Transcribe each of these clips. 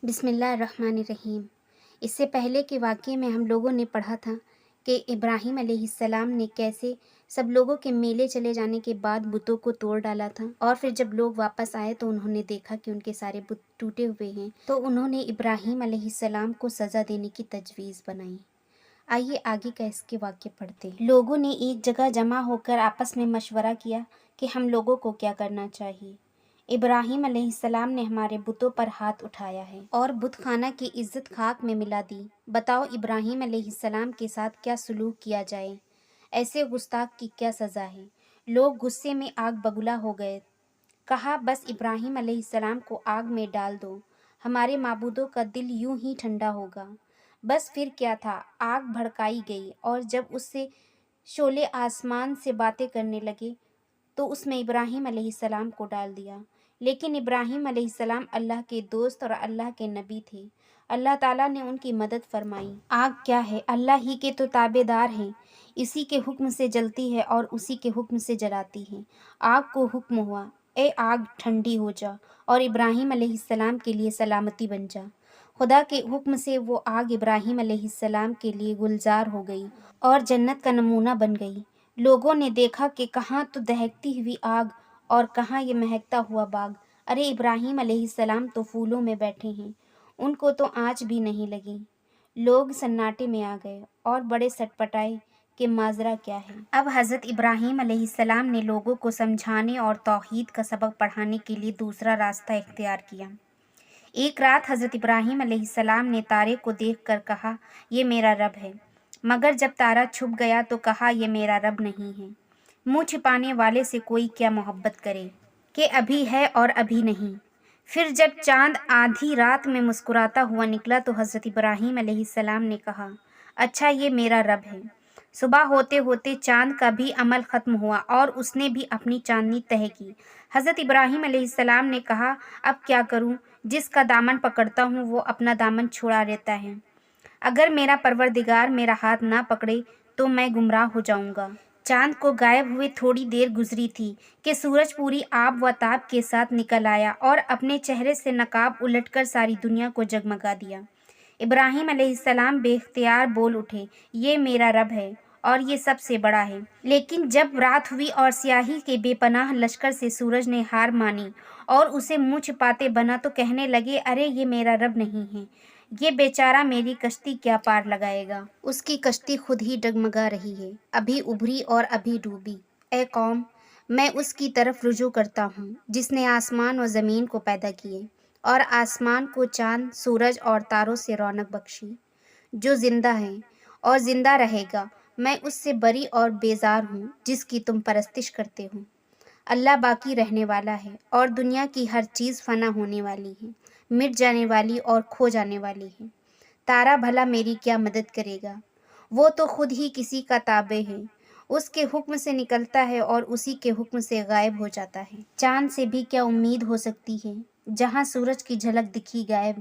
بسم اللہ الرحمن الرحیم۔ اس سے پہلے کے واقعے میں ہم لوگوں نے پڑھا تھا کہ ابراہیم علیہ السلام نے کیسے سب لوگوں کے میلے چلے جانے کے بعد بتوں کو توڑ ڈالا تھا، اور پھر جب لوگ واپس آئے تو انہوں نے دیکھا کہ ان کے سارے بت ٹوٹے ہوئے ہیں، تو انہوں نے ابراہیم علیہ السلام کو سزا دینے کی تجویز بنائی۔ آئیے آگے کا اس کے واقعے پڑھتے ہیں۔ لوگوں نے ایک جگہ جمع ہو کر آپس میں مشورہ کیا کہ ہم لوگوں کو کیا کرنا چاہیے۔ ابراہیم علیہ السلام نے ہمارے بتوں پر ہاتھ اٹھایا ہے اور بت خانہ کی عزت خاک میں ملا دی۔ بتاؤ ابراہیم علیہ السلام کے ساتھ کیا سلوک کیا جائے؟ ایسے گستاخ کی کیا سزا ہے؟ لوگ غصے میں آگ بگولا ہو گئے۔ کہا بس ابراہیم علیہ السلام کو آگ میں ڈال دو، ہمارے معبودوں کا دل یوں ہی ٹھنڈا ہوگا۔ بس پھر کیا تھا، آگ بھڑکائی گئی اور جب اس سے شعلے آسمان سے باتیں کرنے لگے تو اس میں ابراہیم علیہ السلام کو ڈال دیا۔ لیکن ابراہیم علیہ السلام اللہ کے دوست اور اللہ کے نبی تھے۔ اللہ تعالیٰ نے ان کی مدد فرمائی۔ آگ کیا ہے؟ اللہ ہی کے تو تابع دار ہیں، اسی کے حکم سے جلتی ہے اور اسی کے حکم سے جلاتی ہے۔ آگ کو حکم ہوا، اے آگ ٹھنڈی ہو جا، اور ابراہیم علیہ السلام کے لیے سلامتی بن جا۔ خدا کے حکم سے وہ آگ ابراہیم علیہ السلام کے لیے گلزار ہو گئی اور جنت کا نمونہ بن گئی۔ لوگوں نے دیکھا کہ کہاں تو دہکتی ہوئی آگ اور کہاں یہ مہکتا ہوا باغ۔ ارے ابراہیم علیہ السلام تو پھولوں میں بیٹھے ہیں، ان کو تو آنچ بھی نہیں لگی۔ لوگ سناٹے میں آ گئے اور بڑے سٹ پٹائے کہ ماجرا کیا ہے۔ اب حضرت ابراہیم علیہ السلام نے لوگوں کو سمجھانے اور توحید کا سبق پڑھانے کے لیے دوسرا راستہ اختیار کیا۔ ایک رات حضرت ابراہیم علیہ السلام نے تارے کو دیکھ کر کہا یہ میرا رب ہے، مگر جب تارا چھپ گیا تو کہا یہ میرا رب نہیں ہے۔ منہ چھپانے والے سے کوئی کیا محبت کرے کہ ابھی ہے اور ابھی نہیں۔ پھر جب چاند آدھی رات میں مسکراتا ہوا نکلا تو حضرت ابراہیم علیہ السلام نے کہا اچھا یہ میرا رب ہے۔ صبح ہوتے ہوتے چاند کا بھی عمل ختم ہوا اور اس نے بھی اپنی چاندنی تہہ کی۔ حضرت ابراہیم علیہ السلام نے کہا اب کیا کروں، جس کا دامن پکڑتا ہوں وہ اپنا دامن چھڑا لیتا ہے، اگر میرا پروردگار میرا ہاتھ نہ پکڑے تو میں گمراہ ہو جاؤں گا۔ چاند کو غائب ہوئے تھوڑی دیر گزری تھی کہ سورج پوری آب و تاب کے ساتھ نکل آیا اور اپنے چہرے سے نقاب الٹ کر ساری دنیا کو جگمگا دیا۔ ابراہیم علیہ السلام بے اختیار بول اٹھے یہ میرا رب ہے اور یہ سب سے بڑا ہے۔ لیکن جب رات ہوئی اور سیاہی کے بے پناہ لشکر سے سورج نے ہار مانی اور اسے منہ چھپاتے بنا تو کہنے لگے ارے یہ میرا رب نہیں ہے، یہ بیچارہ میری کشتی کیا پار لگائے گا، اس کی کشتی خود ہی ڈگمگا رہی ہے، ابھی ابھری اور ابھی ڈوبی۔ اے قوم، میں اس کی طرف رجوع کرتا ہوں جس نے آسمان و زمین کو پیدا کیے اور آسمان کو چاند، سورج اور تاروں سے رونق بخشی۔ جو زندہ ہے اور زندہ رہے گا، میں اس سے بری اور بیزار ہوں جس کی تم پرستش کرتے ہو۔ اللہ باقی رہنے والا ہے اور دنیا کی ہر چیز فنا ہونے والی ہے، مٹ جانے والی اور کھو جانے والی ہے۔ تارا بھلا میری کیا مدد کرے گا، وہ تو خود ہی کسی کا تابع ہے، اس کے حکم سے نکلتا ہے اور اسی کے حکم سے غائب ہو جاتا ہے۔ چاند سے بھی کیا امید ہو سکتی ہے، جہاں سورج کی جھلک دکھی غائب،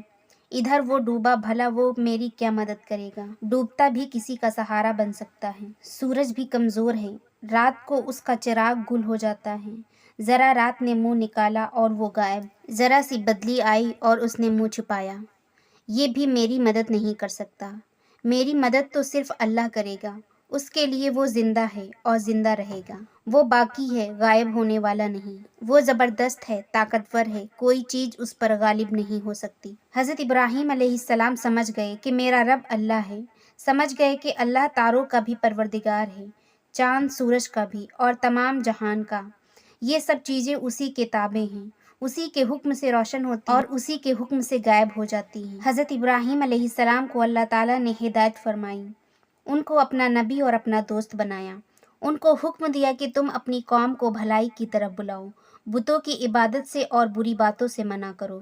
ادھر وہ ڈوبا، بھلا وہ میری کیا مدد کرے گا، ڈوبتا بھی کسی کا سہارا بن سکتا ہے۔ سورج بھی کمزور ہے، رات کو اس کا چراغ گل ہو جاتا ہے، ذرا رات نے منہ نکالا اور وہ غائب، ذرا سی بدلی آئی اور اس نے منہ چھپایا، یہ بھی میری مدد نہیں کر سکتا۔ میری مدد تو صرف اللہ کرے گا، اس کے لیے وہ زندہ ہے اور زندہ رہے گا، وہ باقی ہے، غائب ہونے والا نہیں، وہ زبردست ہے، طاقتور ہے، کوئی چیز اس پر غالب نہیں ہو سکتی۔ حضرت ابراہیم علیہ السلام سمجھ گئے کہ میرا رب اللہ ہے، سمجھ گئے کہ اللہ تاروں کا بھی پروردگار ہے، چاند سورج کا بھی اور تمام جہان کا، یہ سب چیزیں اسی کے تابع ہیں، اسی کے حکم سے روشن ہوتی اور اسی کے حکم سے غائب ہو جاتی ہیں۔ حضرت ابراہیم علیہ السلام کو اللہ تعالیٰ نے ہدایت فرمائی، ان کو اپنا نبی اور اپنا دوست بنایا، ان کو حکم دیا کہ تم اپنی قوم کو بھلائی کی طرف بلاؤ، بتوں کی عبادت سے اور بری باتوں سے منع کرو۔